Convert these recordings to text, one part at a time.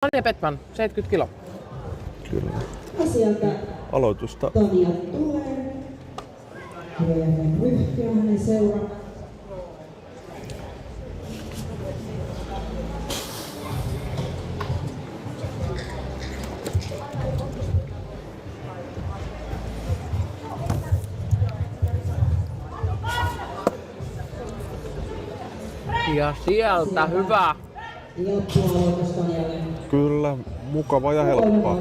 Anja Petman, 70 kilo. Kyllä. Sieltä Aloitusta. Tania tulee. Hirveän ryhtiä hänen seura. Ja sieltä hyvä. Loppualoitus Tanialle. Kyllä, mukava ja helppoa.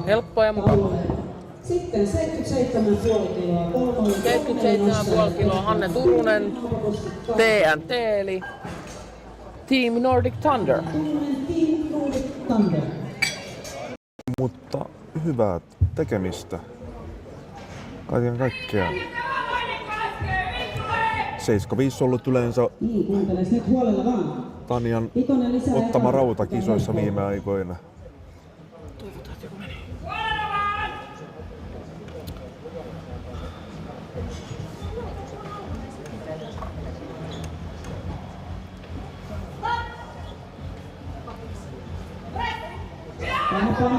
Helppo ja mukava. Sitten 77,5 kiloa. 77,5 kiloa Hanne Turunen. TNT eli Team Nordic Thunder. Team Nordic Thunder. Mutta hyvää tekemistä. Kaiken kaikkiaan. 75 ollut yleensä Niin, kuunteles nyt huolella vaan. Tanian ottama rauta kisoissa viime aikoina. Toivotaan, että joku meni.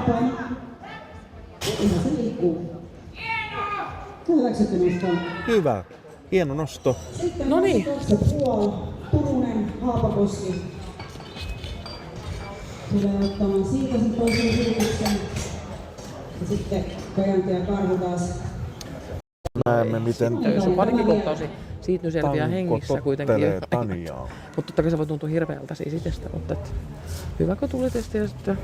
Paina. Ihan se liikkuu. Hyväksytty nostaa. Hyvä. Hieno nosto. No niin. Turunen, Haapakoski. Tulee ottamaan siitä sen toisen yrityksen. Ja sitten Kojanti ja Karhu taas. Näemme miten Jos on parikin kohtaus, niin siitä nyt selviää Tanko hengissä kuitenkin. tottelee Taniaa. Mutta totta kai se voi tuntua hirveältä siis itsestä, mutta et, hyvä kun tuli testi ja sitten...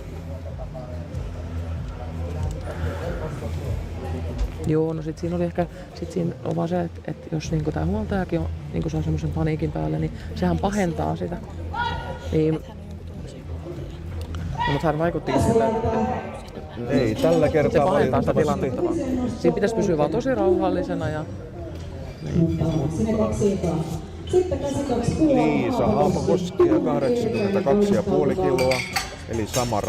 Joo, no sit siinä oli ehkä, sit siinä on vaan se, että jos niinku tää huoltajakin on, niinku se on semmosen paniikin päällä, niin sehän pahentaa sitä. Niin, no, mutta hän vaikuttikin siltä, että Ei tällä se kertaa pahentaa sitä valitettavasti. tilannetta vaan. Siinä pitäisi pysyä vaan tosi rauhallisena ja... Sinne 2 ekaa. Sitten 82,5. Liisa Haapakoski ja 82,5 kiloa. Eli sama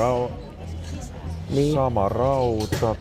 Niin. rauta.